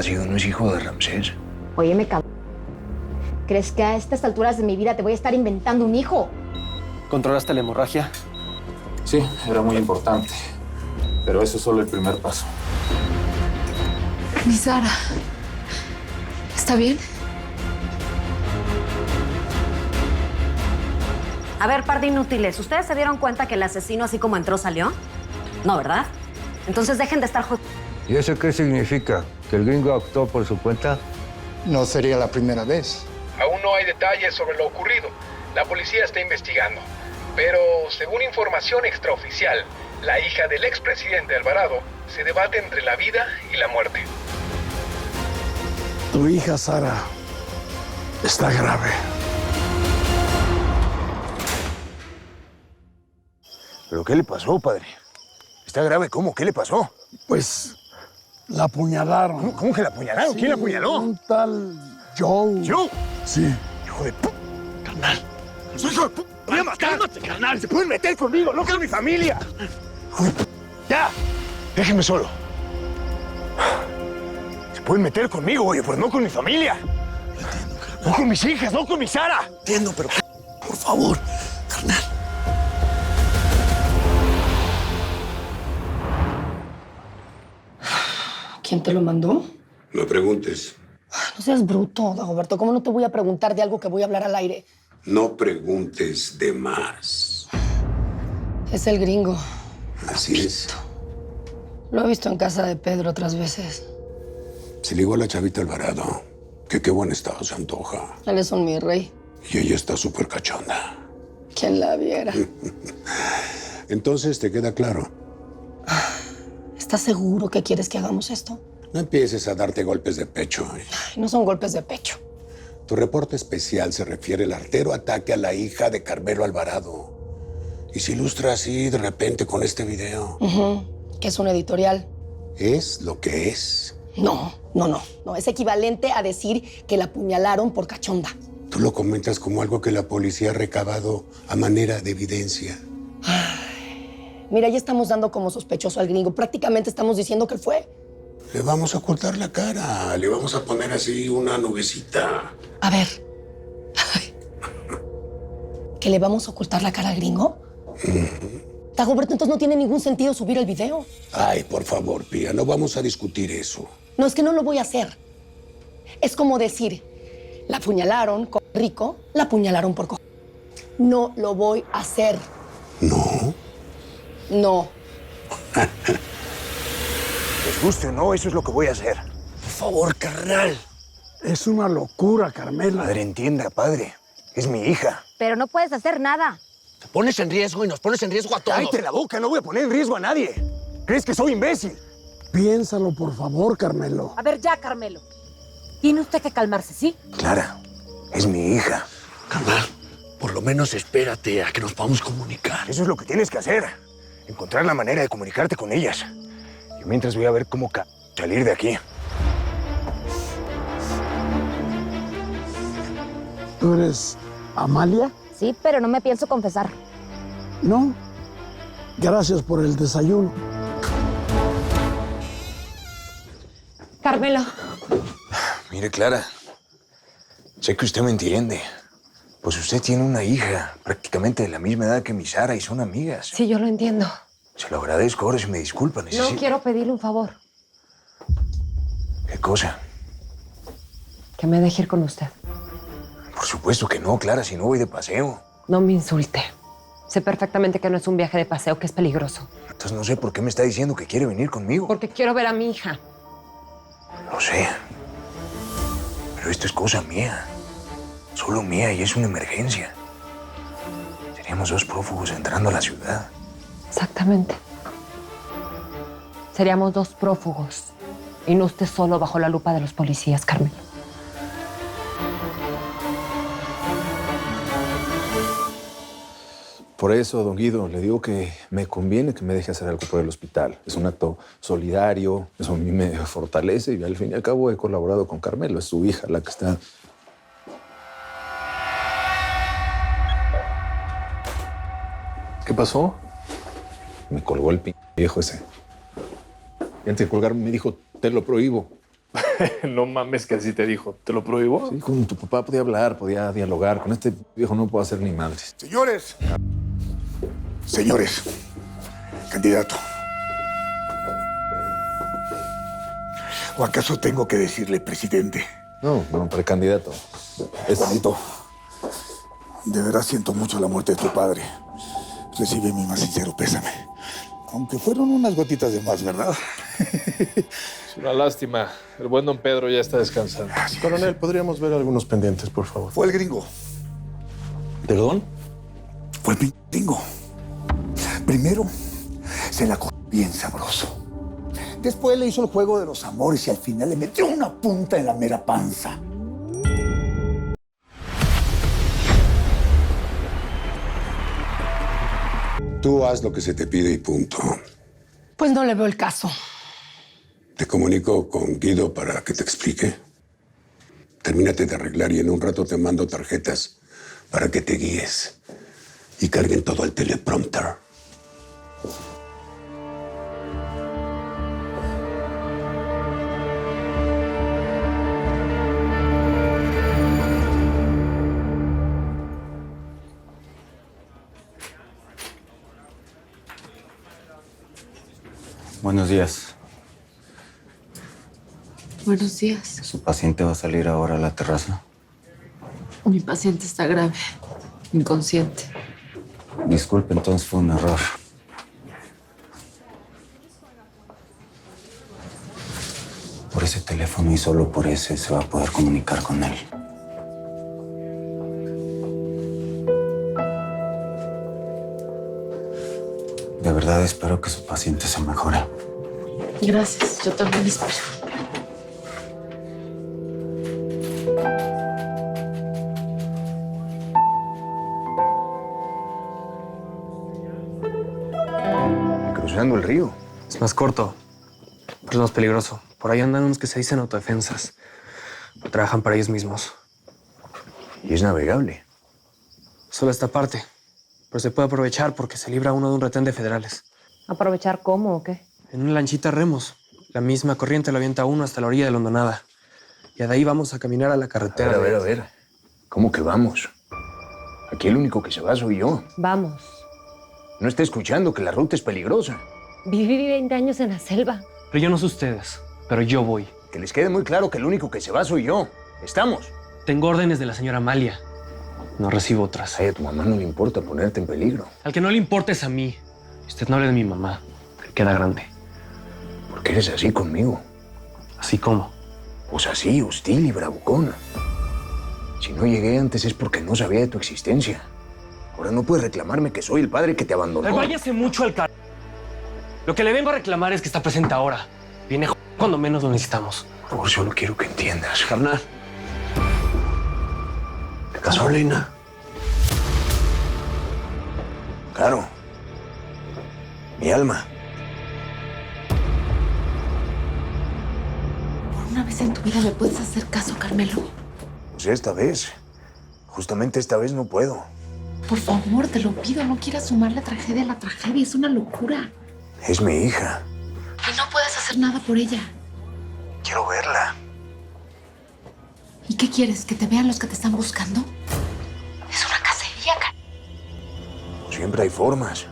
Plácido no es hijo de Ramsés. Óyeme, cabrón. ¿Crees que a estas alturas de mi vida te voy a estar inventando un hijo? ¿Controlaste la hemorragia? Sí, era muy importante. Pero eso es solo el primer paso. Mi Sara. ¿Está bien? A ver, par de inútiles. ¿Ustedes se dieron cuenta que el asesino así como entró salió? No, ¿verdad? Entonces dejen de estar... ¿Y eso qué significa? ¿Que el gringo actuó por su cuenta? No sería la primera vez. Aún no hay detalles sobre lo ocurrido. La policía está investigando. Pero, según información extraoficial, la hija del expresidente Alvarado se debate entre la vida y la muerte. Tu hija, Sara, está grave. ¿Pero qué le pasó, padre? ¿Está grave cómo? ¿Qué le pasó? Pues la apuñalaron. ¿Cómo que la apuñalaron? ¿Quién la apuñaló? Un tal Joe. ¿Yo? Sí. ¡Hijo de p... carnal! ¡Soy hijo de p... ¡Voy a matar! ¡Cálmate, carnal! ¡Se pueden meter conmigo! ¡No quiero mi familia! ¡Hijo de p... ¡Ya! Déjenme solo. Se pueden meter conmigo, oye, pero no con mi familia. Entiendo, carnal. No con mis hijas, no con mi Sara. Entiendo, pero por favor, carnal. ¿Quién te lo mandó? No preguntes. No seas bruto, Dagoberto. ¿Cómo no te voy a preguntar de algo que voy a hablar al aire? No preguntes de más. Es el gringo. Así es. Lo he visto en casa de Pedro otras veces. Se ligó a la chavita Alvarado. Que qué buen estado se antoja. Él es un mi rey. Y ella está súper cachonda. ¿Quién la viera? Entonces, ¿te queda claro? ¿Estás seguro que quieres que hagamos esto? No empieces a darte golpes de pecho. Ay, no son golpes de pecho. Tu reporte especial se refiere al artero ataque a la hija de Carmelo Alvarado. Y se ilustra así de repente con este video. Que es un editorial. ¿Es lo que es? No. Es equivalente a decir que la apuñalaron por cachonda. Tú lo comentas como algo que la policía ha recabado a manera de evidencia. Mira, ya estamos dando como sospechoso al gringo. Prácticamente estamos diciendo que él fue. Le vamos a ocultar la cara. Le vamos a poner así una nubecita. A ver. Ay. ¿Que le vamos a ocultar la cara al gringo? Dagoberto, entonces no tiene ningún sentido subir el video. Ay, por favor, Pía, no vamos a discutir eso. No, es que no lo voy a hacer. Es como decir, la apuñalaron con rico, la apuñalaron por cojo. No lo voy a hacer. ¿No? No. Les guste o no, eso es lo que voy a hacer. Por favor, carnal. Es una locura, Carmela. Padre, entienda, padre. Es mi hija. Pero no puedes hacer nada. Te pones en riesgo y nos pones en riesgo a todos. ¡Cállate la boca! No voy a poner en riesgo a nadie. ¿Crees que soy imbécil? Piénsalo, por favor, Carmelo. A ver, ya, Carmelo. Tiene usted que calmarse, ¿sí? Clara, es mi hija. Carnal, por lo menos espérate a que nos podamos comunicar. Eso es lo que tienes que hacer. Encontrar la manera de comunicarte con ellas. Yo mientras voy a ver cómo salir de aquí. ¿Tú eres Amalia? Sí, pero no me pienso confesar. No. Gracias por el desayuno. Carmelo. Mire, Clara, sé que usted me entiende. Pues usted tiene una hija prácticamente de la misma edad que mi Sara y son amigas. Sí, yo lo entiendo. Se lo agradezco. Ahora si me disculpa, necesito... No quiero pedirle un favor. ¿Qué cosa? Que me deje ir con usted. Por supuesto que no, Clara, si no voy de paseo. No me insulte. Sé perfectamente que no es un viaje de paseo, que es peligroso. Entonces no sé por qué me está diciendo que quiere venir conmigo. Porque quiero ver a mi hija. Lo sé. Pero esto es cosa mía. Solo mía y es una emergencia. Seríamos dos prófugos entrando a la ciudad. Exactamente. Seríamos dos prófugos. Y no usted solo bajo la lupa de los policías, Carmelo. Por eso, don Guido, le digo que me conviene que me deje hacer algo por el hospital. Es un acto solidario, eso a mí me fortalece y al fin y al cabo he colaborado con Carmelo. Es su hija la que está... ¿Qué pasó? Me colgó el viejo ese. Y antes de colgarme me dijo, te lo prohíbo. No mames que así te dijo. ¿Te lo prohíbo? Sí, con tu papá podía hablar, podía dialogar. Con este viejo no puedo hacer ni madres. Señores. Señores. Candidato. ¿O acaso tengo que decirle presidente? No, precandidato. Juanito, de verdad siento mucho la muerte de tu padre. Recibe mi más sincero pésame. Aunque fueron unas gotitas de más, ¿verdad? Es una lástima. El buen don Pedro ya está descansando. Coronel, ¿podríamos ver algunos pendientes, por favor? Fue el gringo. ¿Perdón? Fue el gringo. Primero, se la cogió bien sabroso. Después le hizo el juego de los amores y al final le metió una punta en la mera panza. Tú haz lo que se te pide y punto. Pues no le veo el caso. Te comunico con Guido para que te explique. Termínate de arreglar y en un rato te mando tarjetas para que te guíes y carguen todo al teleprompter. Buenos días. Buenos días. ¿Su paciente va a salir ahora a la terraza? Mi paciente está grave, inconsciente. Disculpe, entonces fue un error. Por ese teléfono y solo por ese se va a poder comunicar con él. De verdad espero que su paciente se mejore. Gracias, yo también espero. Cruzando el río. Es más corto, pero es más peligroso. Por ahí andan unos que se dicen autodefensas. Trabajan para ellos mismos. Y es navegable. Solo esta parte. Pero se puede aprovechar porque se libra uno de un retén de federales. ¿Aprovechar cómo o qué? En una lanchita remos. La misma corriente lo avienta uno hasta la orilla de la hondonada. Y de ahí vamos a caminar a la carretera. A ver. ¿Cómo que vamos? Aquí el único que se va soy yo. Vamos. No está escuchando que la ruta es peligrosa. Viví 20 años en la selva. Pero yo no sé ustedes, pero yo voy. Que les quede muy claro que el único que se va soy yo. ¿Estamos? Tengo órdenes de la señora Amalia. No recibo otras. Ay, a tu mamá no le importa ponerte en peligro. Al que no le importa es a mí. Usted no hable de mi mamá, que queda grande. ¿Por qué eres así conmigo? ¿Así cómo? Pues así, hostil y bravucona. Si no llegué antes es porque no sabía de tu existencia. Ahora no puedes reclamarme que soy el padre que te abandonó. Pero váyase mucho al car... Lo que le vengo a reclamar es que está presente ahora. Viene cuando menos lo necesitamos. Por favor, solo quiero que entiendas. Carnal. ¿Qué pasó? Gasolina. Claro. Mi alma. Por una vez en tu vida me puedes hacer caso, Carmelo. Pues esta vez. Justamente esta vez no puedo. Por favor, te lo pido, no quieras sumar la tragedia a la tragedia. Es una locura. Es mi hija. Y no puedes hacer nada por ella. Quiero verla. ¿Y qué quieres? ¿Que te vean los que te están buscando? Es una cacería, Siempre hay formas.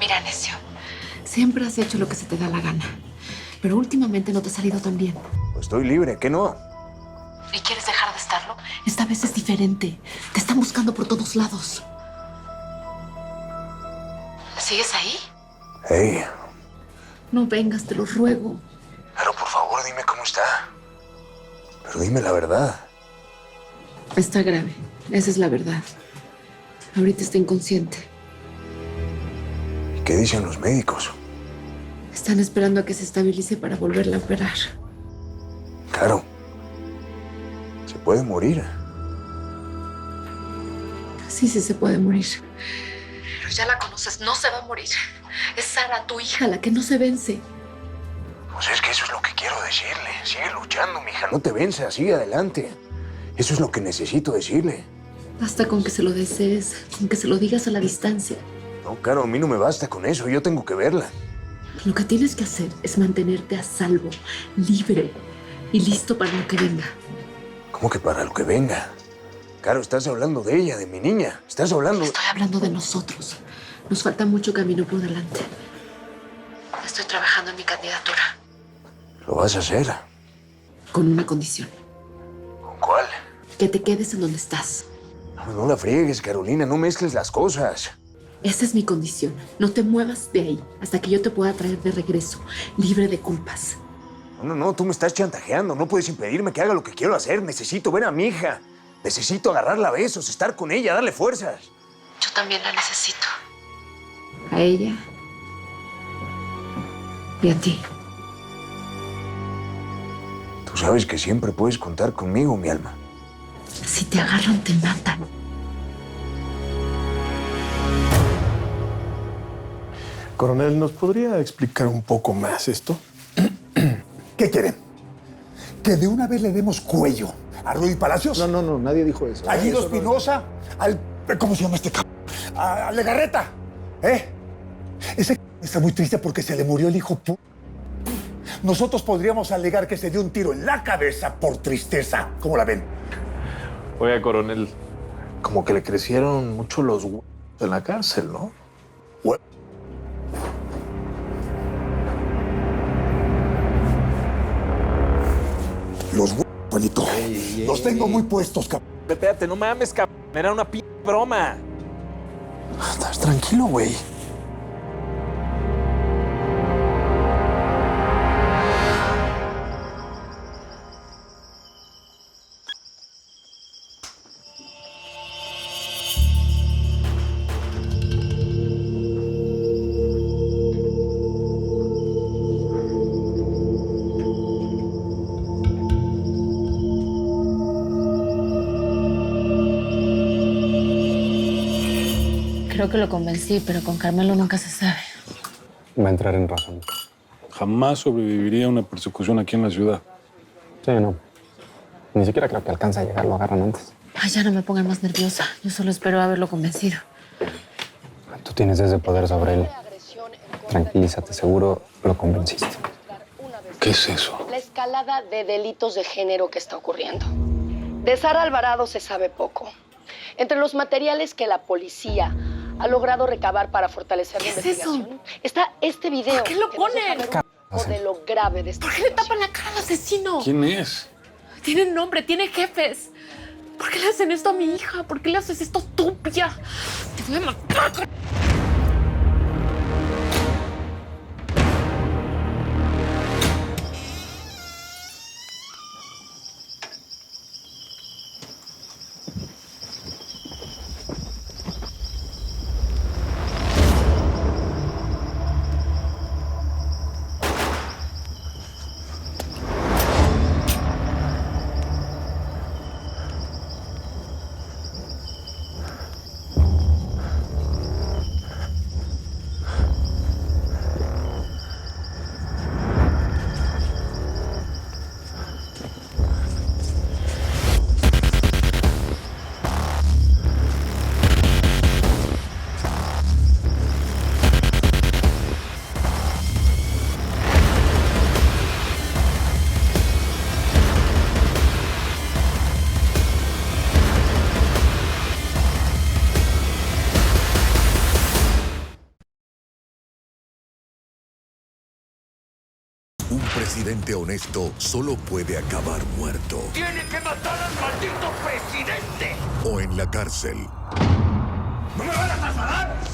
Mira, necio. Siempre has hecho lo que se te da la gana. Pero últimamente no te ha salido tan bien. Pues estoy libre, ¿qué no? ¿Y quieres dejar de estarlo? Esta vez es diferente. Te están buscando por todos lados. ¿Sigues ahí? Hey, No vengas, te lo ruego. pero por favor dime cómo está. Pero dime la verdad. Está grave. Esa es la verdad. Ahorita está inconsciente. ¿Y qué dicen los médicos? Están esperando a que se estabilice para volverla a operar. Claro. Se puede morir. Sí, sí se puede morir. Pero ya la conoces, no se va a morir. Es Sara, tu hija, la que no se vence. Pues es que eso es lo que quiero decirle. Sigue luchando, mija. No te venzas, sigue adelante. Eso es lo que necesito decirle. Basta con que se lo desees, con que se lo digas a la distancia. No, claro, a mí no me basta con eso. Yo tengo que verla. Lo que tienes que hacer es mantenerte a salvo, libre. y listo para lo que venga. ¿Cómo que para lo que venga? Caro, estás hablando de ella, de mi niña. Estás hablando... Estoy hablando de nosotros. Nos falta mucho camino por delante. Estoy trabajando en mi candidatura. ¿Lo vas a hacer? Con una condición. ¿Con cuál? Que te quedes en donde estás. No la friegues, Carolina. No mezcles las cosas. Esa es mi condición. No te muevas de ahí hasta que yo te pueda traer de regreso, libre de culpas. No, tú me estás chantajeando. No puedes impedirme que haga lo que quiero hacer. Necesito ver a mi hija. Necesito agarrarla a besos, estar con ella, darle fuerzas. Yo también la necesito. A ella y a ti. Tú sabes que siempre puedes contar conmigo, mi alma. Si te agarran, te matan. Coronel, ¿nos podría explicar un poco más esto? ¿Qué quieren? ¿Que de una vez le demos cuello a Rudy Palacios? No, nadie dijo eso. ¿A Guido Espinosa? ¿Al... ¿Cómo se llama este cabrón? ¿A Legarreta? Ese está muy triste porque se le murió el hijo. Nosotros podríamos alegar que se dio un tiro en la cabeza por tristeza. ¿Cómo la ven? Oiga, coronel, como que le crecieron mucho los huevos en la cárcel, ¿no? Los huevos, Juanito. Los tengo muy puestos, cabrón. Espérate, no mames, cabrón. Era una broma. Estás tranquilo, güey. Creo que lo convencí, pero con Carmelo nunca se sabe. Va a entrar en razón. Jamás sobreviviría a una persecución aquí en la ciudad. Sí, no. Ni siquiera creo que alcance a llegar, lo agarran antes. Ay, ya no me pongan más nerviosa. Yo solo espero haberlo convencido. Tú tienes ese poder sobre él. Tranquilízate, seguro lo convenciste. ¿Qué es eso? La escalada de delitos de género que está ocurriendo. De Sara Alvarado se sabe poco. Entre los materiales que la policía ha logrado recabar para fortalecer la investigación está este video. ¿Por qué lo ponen? De lo grave de esta ¿Por qué le tapan la cara al asesino? ¿Quién es? Tiene nombre, tiene jefes. ¿Por qué le hacen esto a mi hija? ¿Por qué le haces esto tú, Pia? Te voy a matar. Un presidente honesto solo puede acabar muerto. ¡Tiene que matar al maldito presidente! O en la cárcel. ¡No me van a trasladar!